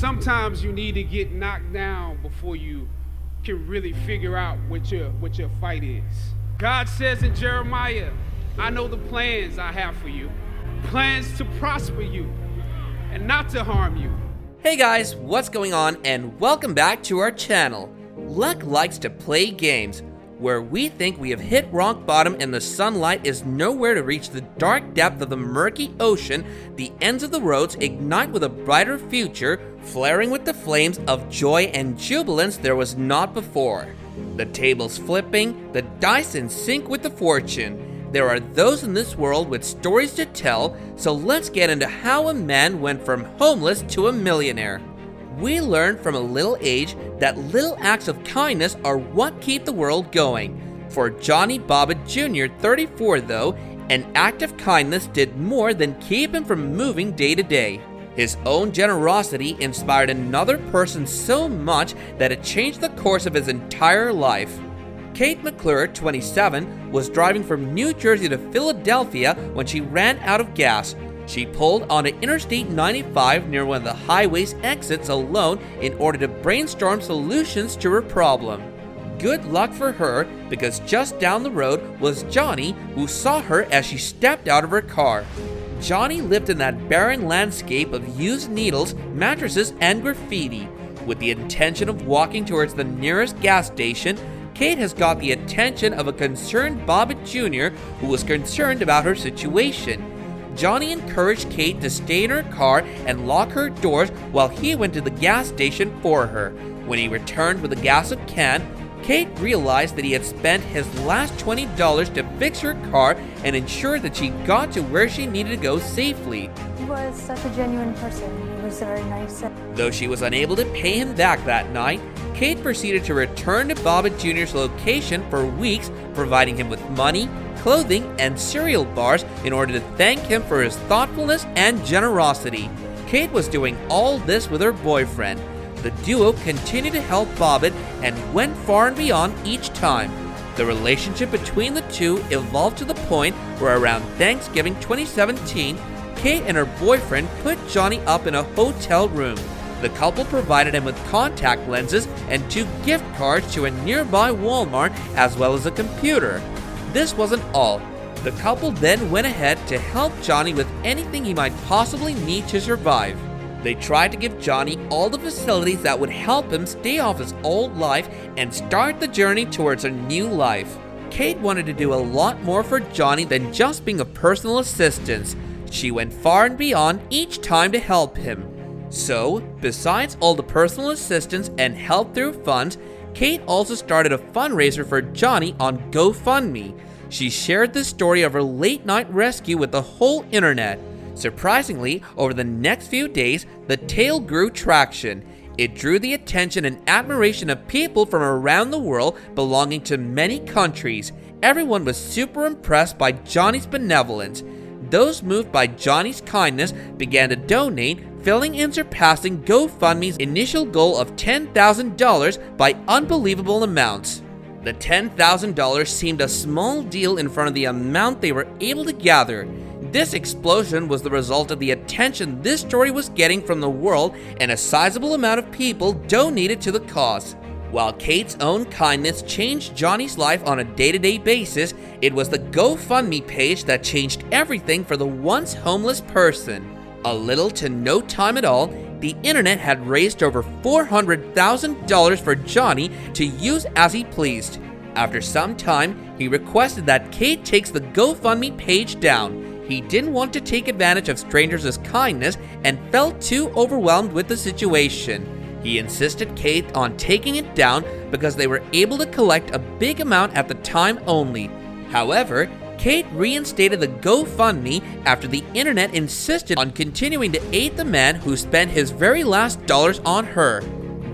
Sometimes you need to get knocked down before you can really figure out what your fight is. God says in Jeremiah, I know the plans I have for you, plans to prosper you and not to harm you. Hey guys, what's going on, and welcome back to our channel. Luck likes to play games where we think we have hit rock bottom and the sunlight is nowhere to reach the dark depth of the murky ocean. The ends of the roads ignite with a brighter future, flaring with the flames of joy and jubilance there was not before. The tables flipping, the dice in sync with the fortune. There are those in this world with stories to tell, so let's get into how a man went from homeless to a millionaire. We learn from a little age that little acts of kindness are what keep the world going. For Johnny Bobbitt Jr., 34 though, an act of kindness did more than keep him from moving day to day. His own generosity inspired another person so much that it changed the course of his entire life. Kate McClure, 27, was driving from New Jersey to Philadelphia when she ran out of gas. She pulled onto Interstate 95 near one of the highway's exits alone in order to brainstorm solutions to her problem. Good luck for her, because just down the road was Johnny, who saw her as she stepped out of her car. Johnny lived in that barren landscape of used needles, mattresses, and graffiti. With the intention of walking towards the nearest gas station, Kate has got the attention of a concerned Bobbitt Jr. who was concerned about her situation. Johnny encouraged Kate to stay in her car and lock her doors while he went to the gas station for her. When he returned with a gas can, Kate realized that he had spent his last $20 to fix her car and ensure that she got to where she needed to go safely. He was such a genuine person. He was very nice. Though she was unable to pay him back that night, Kate proceeded to return to Bobbitt Jr.'s location for weeks, providing him with money, clothing, and cereal bars in order to thank him for his thoughtfulness and generosity. Kate was doing all this with her boyfriend. The duo continued to help Bobbitt and went far and beyond each time. The relationship between the two evolved to the point where around Thanksgiving 2017, Kate and her boyfriend put Johnny up in a hotel room. The couple provided him with contact lenses and 2 gift cards to a nearby Walmart, as well as a computer. This wasn't all. The couple then went ahead to help Johnny with anything he might possibly need to survive. They tried to give Johnny all the facilities that would help him stay off his old life and start the journey towards a new life. Kate wanted to do a lot more for Johnny than just being a personal assistant. She went far and beyond each time to help him. So, besides all the personal assistance and help through funds, Kate also started a fundraiser for Johnny on GoFundMe. She shared the story of her late-night rescue with the whole internet. Surprisingly, over the next few days, the tale grew traction. It drew the attention and admiration of people from around the world belonging to many countries. Everyone was super impressed by Johnny's benevolence. Those moved by Johnny's kindness began to donate, filling and surpassing GoFundMe's initial goal of $10,000 by unbelievable amounts. The $10,000 seemed a small deal in front of the amount they were able to gather. This explosion was the result of the attention this story was getting from the world, and a sizable amount of people donated to the cause. While Kate's own kindness changed Johnny's life on a day-to-day basis, it was the GoFundMe page that changed everything for the once homeless person. A little to no time at all, the internet had raised over $400,000 for Johnny to use as he pleased. After some time, he requested that Kate takes the GoFundMe page down. He didn't want to take advantage of strangers' kindness and felt too overwhelmed with the situation. He insisted Kate on taking it down because they were able to collect a big amount at the time only. However, Kate reinstated the GoFundMe after the internet insisted on continuing to aid the man who spent his very last dollars on her.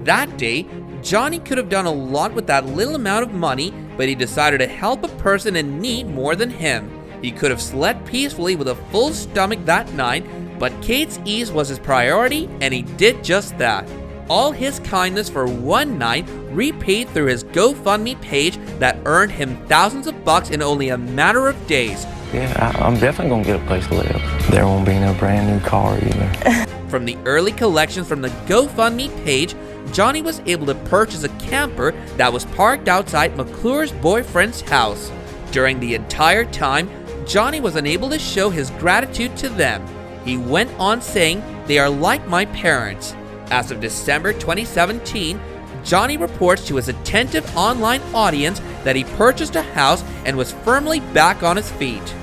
That day, Johnny could have done a lot with that little amount of money, but he decided to help a person in need more than him. He could have slept peacefully with a full stomach that night, but Kate's ease was his priority, and he did just that. All his kindness for one night repaid through his GoFundMe page that earned him thousands of bucks in only a matter of days. Yeah, I'm definitely gonna get a place to live. There won't be no brand new car either. from the early collections from the GoFundMe page, Johnny was able to purchase a camper that was parked outside McClure's boyfriend's house. During the entire time, Johnny was unable to show his gratitude to them. He went on saying, "They are like my parents." As of December 2017, Johnny reports to his attentive online audience that he purchased a house and was firmly back on his feet.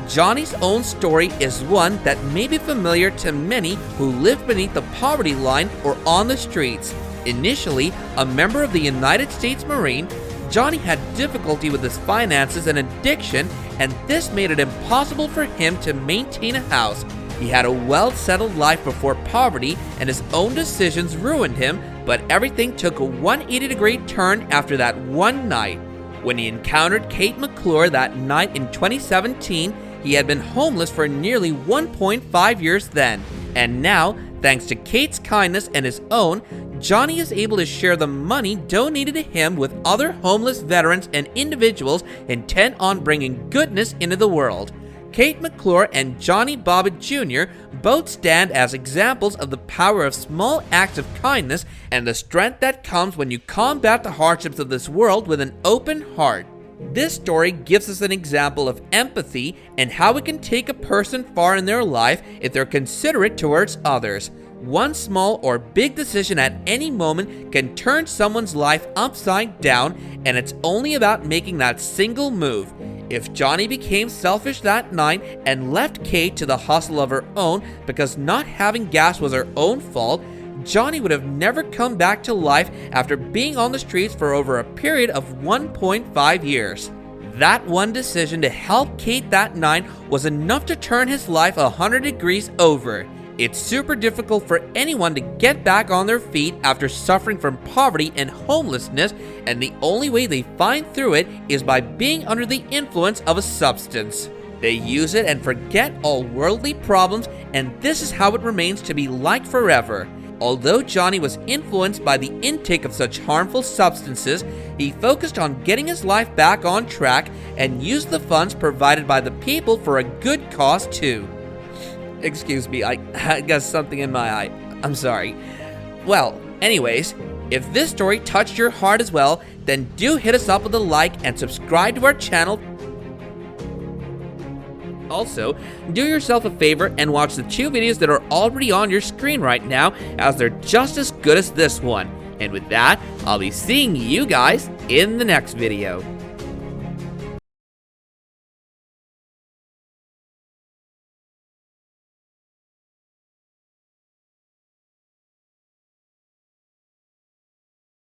Johnny's own story is one that may be familiar to many who live beneath the poverty line or on the streets. Initially a member of the United States Marine, Johnny had difficulty with his finances and addiction, and this made it impossible for him to maintain a house. He had a well-settled life before poverty, and his own decisions ruined him, but everything took a 180-degree turn after that one night. When he encountered Kate McClure that night in 2017, he had been homeless for nearly 1.5 years then, and now, thanks to Kate's kindness and his own, Johnny is able to share the money donated to him with other homeless veterans and individuals intent on bringing goodness into the world. Kate McClure and Johnny Bobbitt Jr. both stand as examples of the power of small acts of kindness and the strength that comes when you combat the hardships of this world with an open heart. This story gives us an example of empathy and how it can take a person far in their life if they're considerate towards others. One small or big decision at any moment can turn someone's life upside down, and it's only about making that single move. If Johnny became selfish that night and left Kate to the hustle of her own because not having gas was her own fault, Johnny would have never come back to life after being on the streets for over a period of 1.5 years. That one decision to help Kate that night was enough to turn his life 100 degrees over. It's super difficult for anyone to get back on their feet after suffering from poverty and homelessness, and the only way they find through it is by being under the influence of a substance. They use it and forget all worldly problems, and this is how it remains to be like forever. Although Johnny was influenced by the intake of such harmful substances, he focused on getting his life back on track and used the funds provided by the people for a good cause too. Excuse me, I got something in my eye. I'm sorry. Well, anyways, if this story touched your heart as well, then do hit us up with a like and subscribe to our channel. Also, do yourself a favor and watch the 2 videos that are already on your screen right now, as they're just as good as this one. And with that, I'll be seeing you guys in the next video.